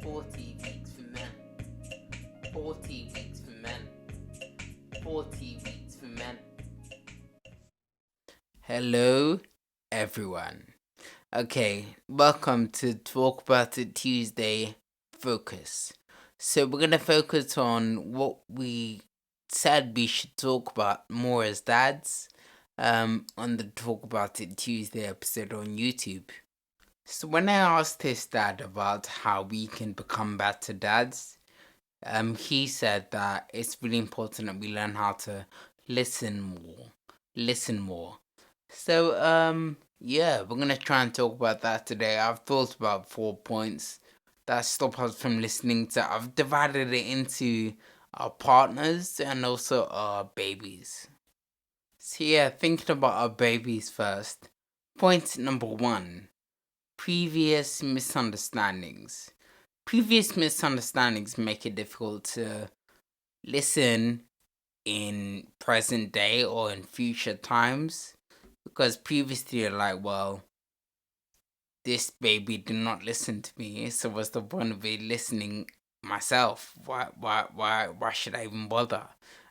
40 weeks for men. 40 weeks for men. 40 weeks for men. Hello, everyone. Okay, welcome to Talk About It Tuesday Focus. So, we're going to focus on what we said we should talk about more as dads on the Talk About It Tuesday episode on YouTube. So, when I asked his dad about how we can become better dads, he said that it's really important that we learn how to listen more. Listen more. So, yeah, we're gonna try and talk about that today. I've thought about 4 points that stop us from listening to. I've divided it into our partners and also our babies. So, yeah, thinking about our babies first. Point number 1: previous misunderstandings. Previous misunderstandings make it difficult to listen in present day or in future times, because previously you're like, well, this baby did not listen to me, so what's the point of me listening myself? Why should I even bother?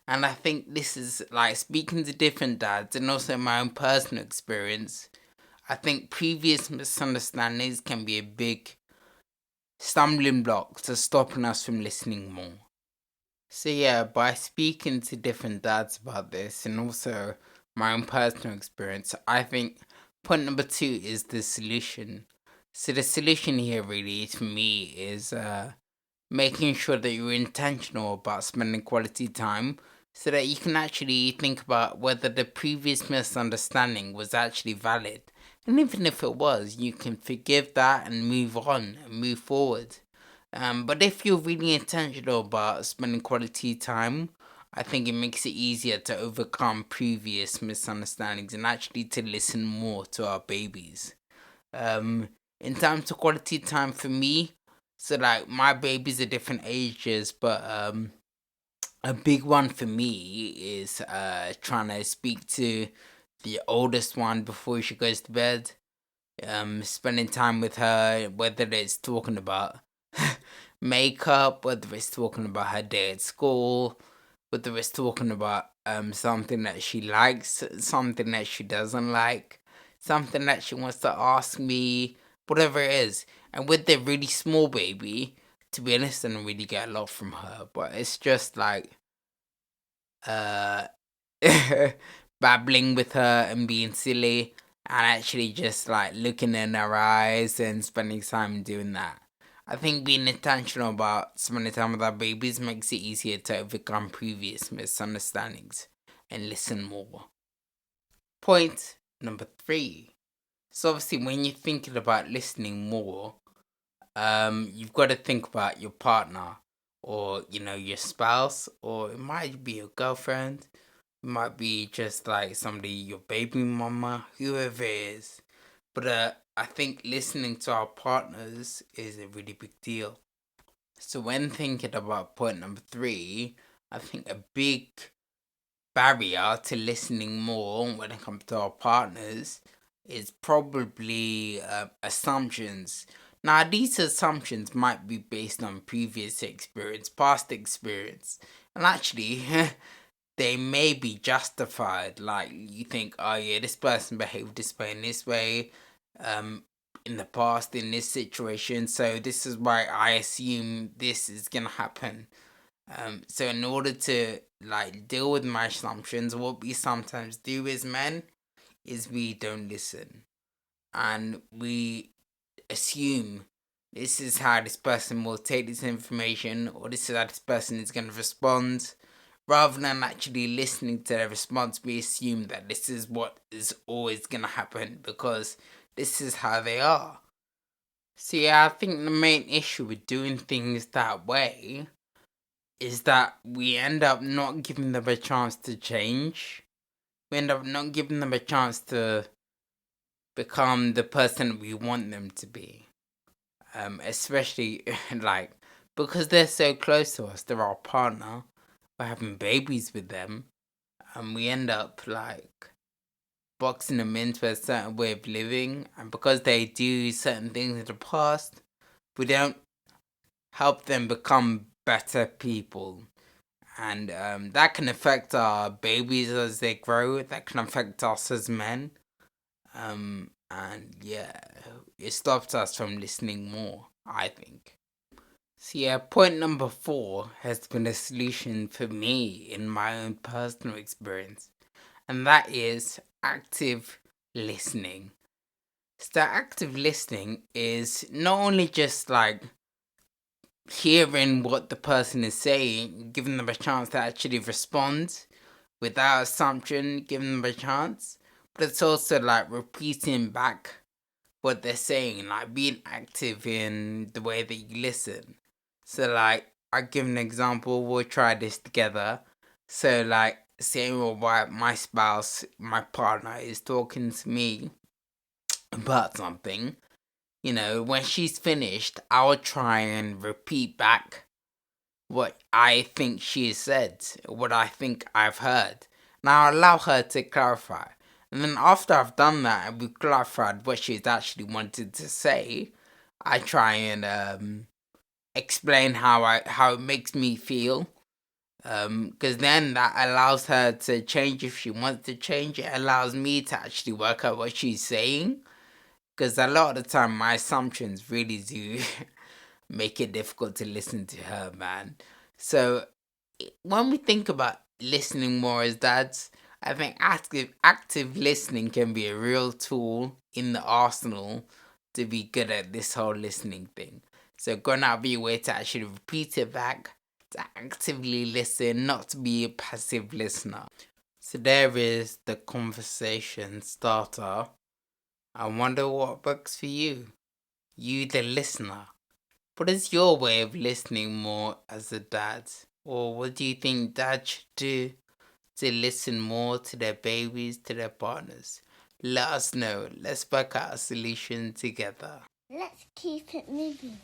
And I think this is like speaking to different dads and also my own personal experience. I think previous misunderstandings can be a big stumbling block to stopping us from listening more. So yeah, by speaking to different dads about this and also my own personal experience, I think point number 2 is the solution. So the solution here really for me is making sure that you're intentional about spending quality time so that you can actually think about whether the previous misunderstanding was actually valid. And even if it was, you can forgive that and move on and move forward. But if you're really intentional about spending quality time, I think it makes it easier to overcome previous misunderstandings and actually to listen more to our babies. In terms of quality time for me, so like my babies are different ages, but a big one for me is trying to speak to the oldest one before she goes to bed. Spending time with her, whether it's talking about makeup, whether it's talking about her day at school, whether it's talking about something that she likes, something that she doesn't like, something that she wants to ask me, whatever it is. And with the really small baby, to be honest, I don't really get a lot from her, but it's just like uh babbling with her and being silly and actually just like looking in her eyes and spending time doing that. I think being intentional about spending time with our babies makes it easier to overcome previous misunderstandings and listen more. Point number 3. So obviously when you're thinking about listening more, you've got to think about your partner or, your spouse, or it might be your girlfriend, it might be just like somebody, your baby mama, whoever it is. But I think listening to our partners is a really big deal. So when thinking about point number 3, I think a big barrier to listening more when it comes to our partners is probably assumptions. Now, these assumptions might be based on previous experience, past experience, and actually, they may be justified. Like, you think, oh yeah, this person behaved this way in this way, in the past in this situation, so this is why I assume this is gonna happen. So in order to like deal with my assumptions, what we sometimes do as men is we don't listen and we assume this is how this person will take this information, or this is how this person is going to respond. Rather than actually listening to their response, we assume that this is what is always going to happen because this is how they are. So yeah, I think the main issue with doing things that way is that we end up not giving them a chance to change. We end up not giving them a chance to become the person we want them to be. Especially like because they're so close to us, they're our partner. We're having babies with them, and we end up like boxing them into a certain way of living. And because they do certain things in the past, we don't help them become better people. And that can affect our babies as they grow, that can affect us as men. And yeah, it stops us from listening more, I think. So yeah, point number 4 has been a solution for me in my own personal experience, and that is active listening. So active listening is not only just like hearing what the person is saying, giving them a chance to actually respond without assumption, giving them a chance, but it's also like repeating back what they're saying, like being active in the way that you listen. So, like, I give an example. We'll try this together. So, like, say my spouse, my partner is talking to me about something. When she's finished, I'll try and repeat back what I think she said, what I think I've heard. Now I'll allow her to clarify. And then after I've done that and we've clarified what she's actually wanted to say, I try and explain how it makes me feel. Because then that allows her to change if she wants to change. It allows me to actually work out what she's saying. Because a lot of the time, my assumptions really do make it difficult to listen to her, man. So when we think about listening more as dads, I think active listening can be a real tool in the arsenal to be good at this whole listening thing. So going out of your way to actually repeat it back, to actively listen, not to be a passive listener. So there is the conversation starter. I wonder what works for you. You, the listener. What is your way of listening more as a dad? Or what do you think dads should do to listen more to their babies, to their partners? Let us know. Let's work out a solution together. Let's keep it moving.